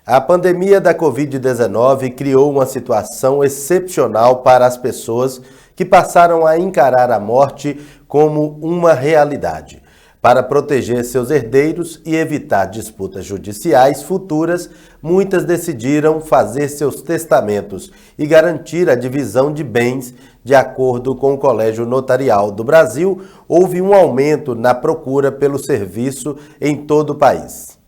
A pandemia da Covid-19 criou uma situação excepcional para as pessoas que passaram a encarar a morte como uma realidade. Para proteger seus herdeiros e evitar disputas judiciais futuras, muitas decidiram fazer seus testamentos e garantir a divisão de bens. De acordo com o Colégio Notarial do Brasil, houve um aumento na procura pelo serviço em todo o país.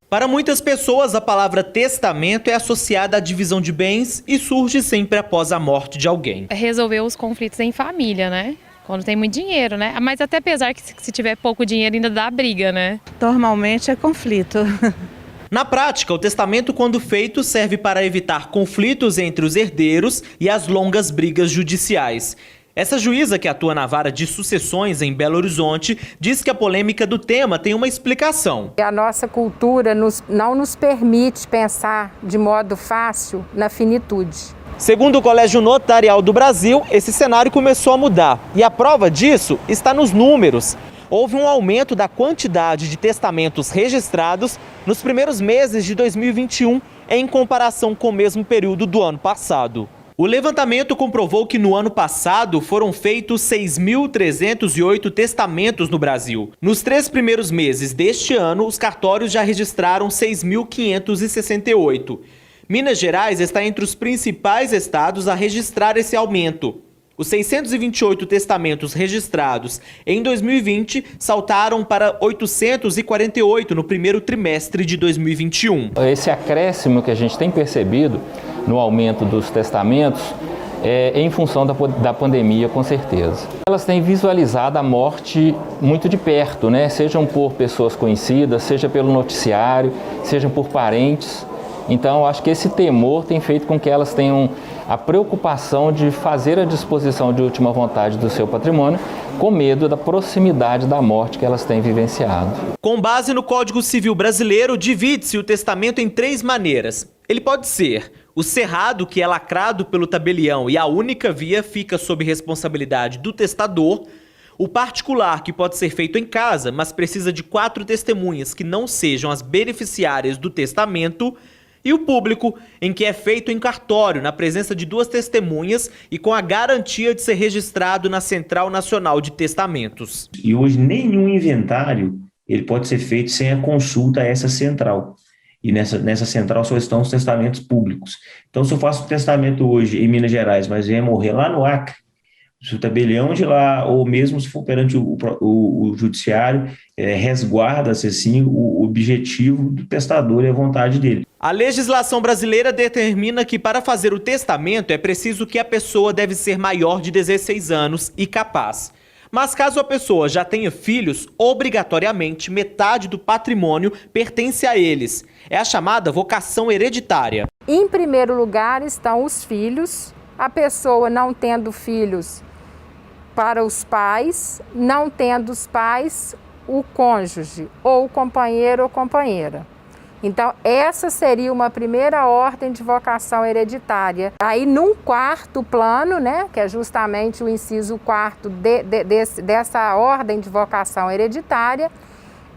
Para muitas pessoas, a palavra testamento é associada à divisão de bens e surge sempre após a morte de alguém. Resolver os conflitos em família, né? Quando tem muito dinheiro, né? Mas até apesar que se tiver pouco dinheiro ainda dá briga, né? Normalmente é conflito. Na prática, o testamento, quando feito, serve para evitar conflitos entre os herdeiros e as longas brigas judiciais. Essa juíza, que atua na vara de sucessões em Belo Horizonte, diz que a polêmica do tema tem uma explicação. A nossa cultura não nos permite pensar de modo fácil na finitude. Segundo o Colégio Notarial do Brasil, esse cenário começou a mudar. E a prova disso está nos números. Houve um aumento da quantidade de testamentos registrados nos primeiros meses de 2021, em comparação com o mesmo período do ano passado. O levantamento comprovou que no ano passado foram feitos 6.308 testamentos no Brasil. Nos 3 primeiros meses deste ano, os cartórios já registraram 6.568. Minas Gerais está entre os principais estados a registrar esse aumento. Os 628 testamentos registrados em 2020 saltaram para 848 no primeiro trimestre de 2021. Esse acréscimo que a gente tem percebido no aumento dos testamentos é em função da pandemia, com certeza. Elas têm visualizado a morte muito de perto, né? Sejam por pessoas conhecidas, seja pelo noticiário, sejam por parentes. Então, acho que esse temor tem feito com que elas tenham a preocupação de fazer a disposição de última vontade do seu patrimônio, com medo da proximidade da morte que elas têm vivenciado. Com base no Código Civil Brasileiro, divide-se o testamento em 3 maneiras. Ele pode ser o cerrado, que é lacrado pelo tabelião e a única via fica sob responsabilidade do testador. O particular, que pode ser feito em casa, mas precisa de 4 testemunhas que não sejam as beneficiárias do testamento. E o público, em que é feito em cartório, na presença de 2 testemunhas e com a garantia de ser registrado na Central Nacional de Testamentos. E hoje nenhum inventário ele pode ser feito sem a consulta a essa central. E nessa central só estão os testamentos públicos. Então, se eu faço um testamento hoje em Minas Gerais, mas venho morrer lá no Acre, se o tabelião de lá, ou mesmo se for perante o judiciário, resguarda-se assim o objetivo do testador e a vontade dele. A legislação brasileira determina que para fazer o testamento é preciso que a pessoa deve ser maior de 16 anos e capaz. Mas caso a pessoa já tenha filhos, obrigatoriamente metade do patrimônio pertence a eles. É a chamada vocação hereditária. Em primeiro lugar estão os filhos. A pessoa não tendo filhos para os pais, não tendo os pais, o cônjuge, ou o companheiro ou companheira. Então, essa seria uma primeira ordem de vocação hereditária. Aí, num quarto plano, né, que é justamente o inciso 4 dessa ordem de vocação hereditária,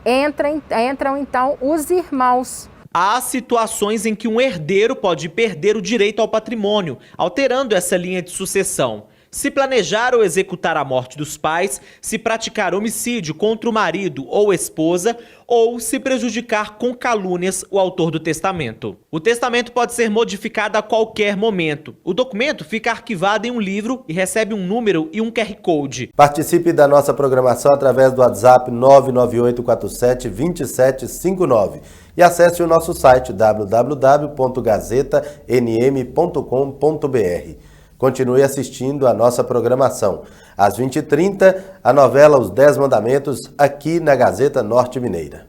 entram então os irmãos. Há situações em que um herdeiro pode perder o direito ao patrimônio, alterando essa linha de sucessão. Se planejar ou executar a morte dos pais, se praticar homicídio contra o marido ou esposa, ou se prejudicar com calúnias o autor do testamento. O testamento pode ser modificado a qualquer momento. O documento fica arquivado em um livro e recebe um número e um QR Code. Participe da nossa programação através do WhatsApp 998472759 e acesse o nosso site www.gazetanm.com.br. Continue assistindo a nossa programação. Às 20h30, a novela Os 10 Mandamentos, aqui na Gazeta Norte Mineira.